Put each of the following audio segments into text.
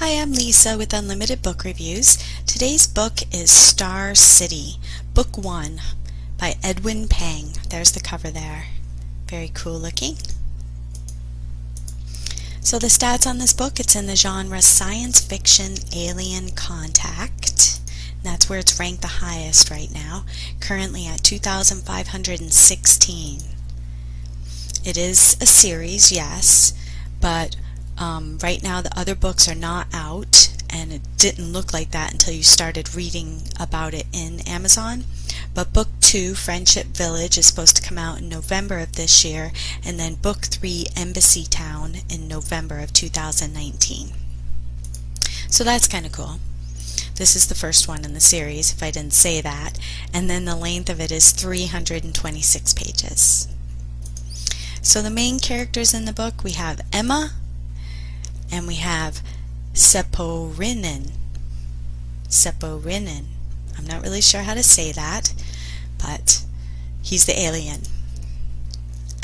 Hi, I'm Lisa with Unlimited Book Reviews. Today's book is Star City, Book 1 by Edwin Peng. There's the cover there. Very cool looking. So the stats on this book, it's in the genre science fiction alien contact. That's where it's ranked the highest right now, currently at 2,516. It is a series, yes, but right now the other books are not out, and it didn't look like that until you started reading about it in Amazon. But book 2, Friendship Village, is supposed to come out in November of this year, and then book 3, Embassy Town, in November of 2019. So that's kind of cool. This is the first one in the series, if I didn't say that, and then the length of it is 326 pages. So the main characters in the book, we have Emma, and we have Seporinen. I'm not really sure how to say that, but he's the alien.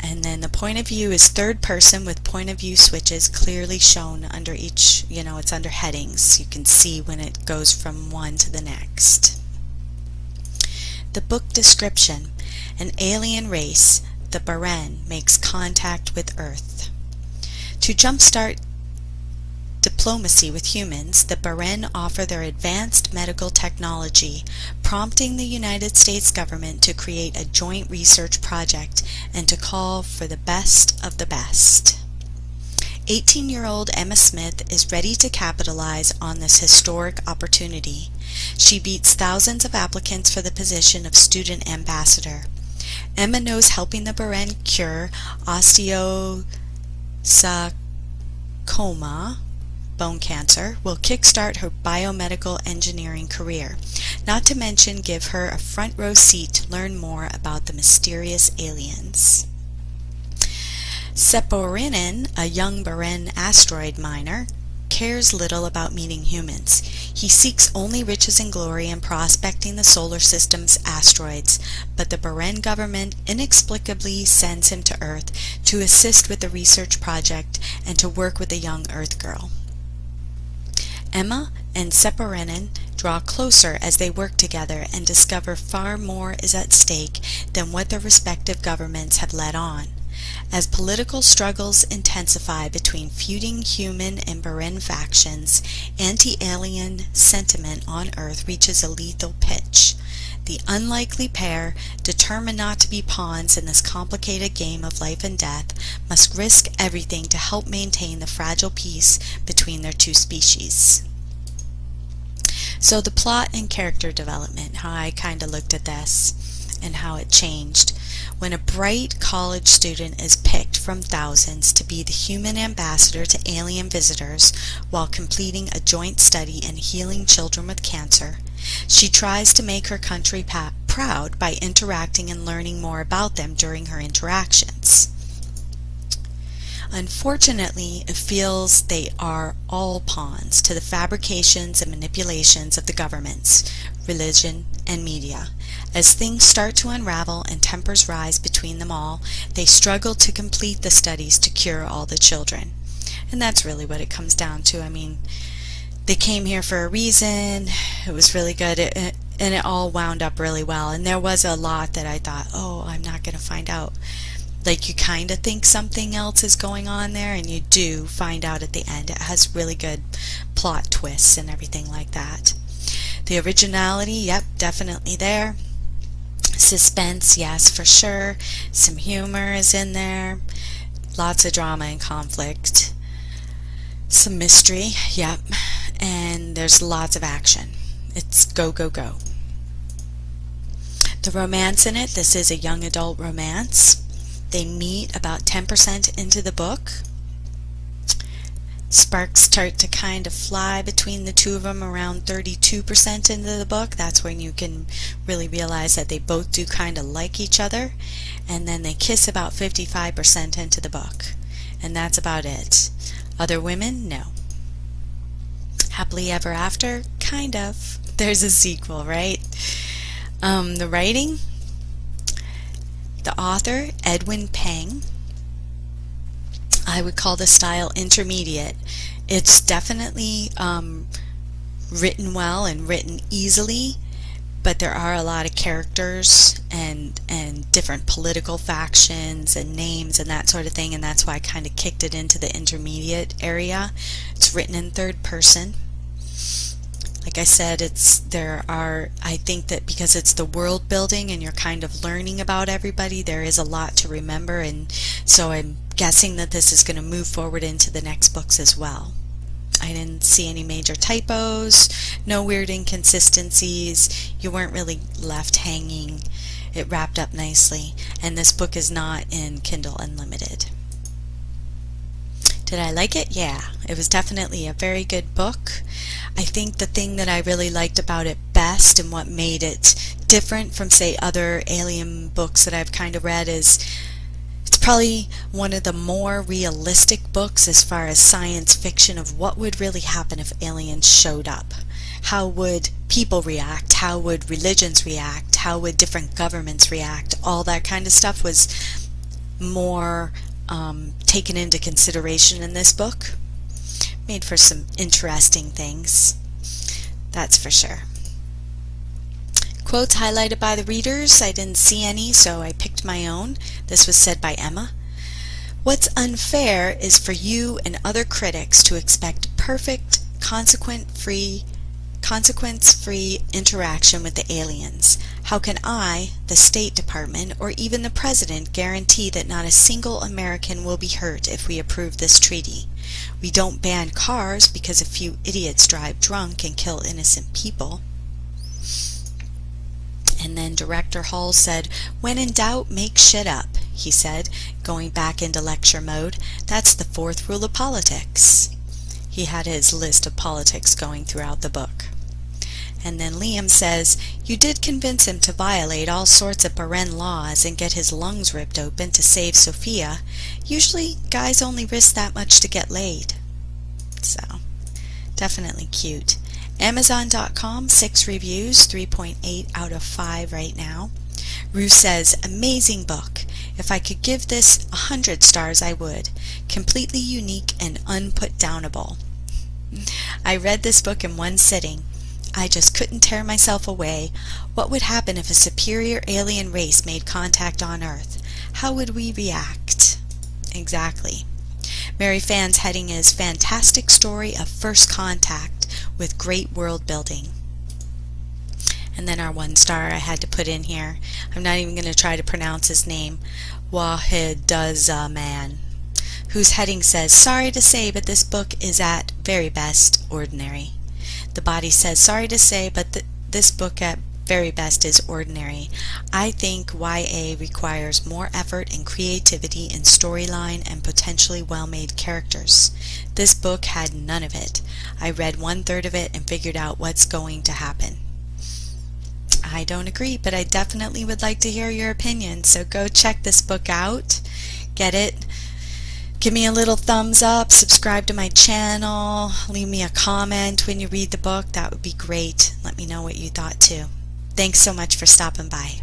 And then the point of view is third person with point of view switches clearly shown under each, it's under headings. You can see when it goes from one to the next. The book description: an alien race, the Baren, makes contact with Earth. To jumpstart diplomacy with humans, the Baren offer their advanced medical technology, prompting the United States government to create a joint research project and to call for the best of the best. 18-year-old Emma Smith is ready to capitalize on this historic opportunity. She beats thousands of applicants for the position of student ambassador. Emma knows helping the Baren cure osteosarcoma, bone cancer, will kickstart her biomedical engineering career, not to mention give her a front row seat to learn more about the mysterious aliens. Seporinen, a young Baren asteroid miner, cares little about meeting humans. He seeks only riches and glory in prospecting the solar system's asteroids, but the Baren government inexplicably sends him to Earth to assist with the research project and to work with a young Earth girl. Emma and Seporinen draw closer as they work together and discover far more is at stake than what their respective governments have led on. As political struggles intensify between feuding human and Baren factions, anti-alien sentiment on Earth reaches a lethal pitch. The unlikely pair, determined not to be pawns in this complicated game of life and death, must risk everything to help maintain the fragile peace between their two species. So the plot and character development, how I kind of looked at this and how it changed. When a bright college student is picked from thousands to be the human ambassador to alien visitors while completing a joint study in healing children with cancer, she tries to make her country proud by interacting and learning more about them during her interactions. Unfortunately, it feels they are all pawns to the fabrications and manipulations of the governments, religion, and media. As things start to unravel and tempers rise between them all, they struggle to complete the studies to cure all the children. And that's really what it comes down to. I mean, they came here for a reason. It was really good, and it all wound up really well. And there was a lot that I thought, oh, I'm not going to find out. Like, you kind of think something else is going on there, and you do find out at the end. It has really good plot twists and everything like that. The originality, yep, definitely there. Suspense, yes, for sure. Some humor is in there. Lots of drama and conflict. Some mystery, yep. And there's lots of action. It's go, go, go. The romance in it, this is a young adult romance. They meet about 10% into the book. Sparks start to kind of fly between the two of them around 32% into the book. That's when you can really realize that they both do kind of like each other. And then they kiss about 55% into the book. And that's about it. Other women? No. Happily Ever After? Kind of. There's a sequel, right? The writing? The author, Edwin Peng. I would call the style intermediate. It's definitely written well and written easily, but there are a lot of characters and different political factions and names and that sort of thing, and that's why I kind of kicked it into the intermediate area. It's written in third person. Like I said, I think that because it's the world building and you're kind of learning about everybody, there is a lot to remember, and so I'm guessing that this is going to move forward into the next books as well. I didn't see any major typos, no weird inconsistencies. You weren't really left hanging. It wrapped up nicely, and this book is not in Kindle Unlimited. Did I like it? Yeah, it was definitely a very good book. I think the thing that I really liked about it best and what made it different from, say, other alien books that I've kind of read is it's probably one of the more realistic books as far as science fiction of what would really happen if aliens showed up. How would people react? How would religions react? How would different governments react? All that kind of stuff was more taken into consideration in this book. Made for some interesting things, that's for sure. Quotes highlighted by the readers, I didn't see any, so I picked my own. This was said by Emma. What's unfair is for you and other critics to expect perfect, consequence-free interaction with the aliens. How can I, the State Department, or even the President guarantee that not a single American will be hurt if we approve this treaty? We don't ban cars because a few idiots drive drunk and kill innocent people. And then Director Hall said, when in doubt, make shit up, he said, going back into lecture mode. That's the fourth rule of politics. He had his list of politics going throughout the book. And then Liam says, you did convince him to violate all sorts of Baren laws and get his lungs ripped open to save Sophia. Usually guys only risk that much to get laid. So, definitely cute. Amazon.com, 6 reviews, 3.8 out of 5 right now. Rue says, amazing book. If I could give this 100 stars, I would. Completely unique and unputdownable. I read this book in one sitting. I just couldn't tear myself away. What would happen if a superior alien race made contact on Earth? How would we react? Exactly. Mary Fan's heading is Fantastic Story of First Contact with Great World Building. And then our 1 star I had to put in here. I'm not even going to try to pronounce his name. Wahid Man, whose heading says, sorry to say, but this book is at very best ordinary. The body says, sorry to say, but this book at very best is ordinary. I think YA requires more effort and creativity in storyline and potentially well-made characters. This book had none of it. I read 1/3 of it and figured out what's going to happen. I don't agree, but I definitely would like to hear your opinion, so go check this book out. Get it. Give me a little thumbs up, subscribe to my channel, leave me a comment when you read the book. That would be great. Let me know what you thought too. Thanks so much for stopping by.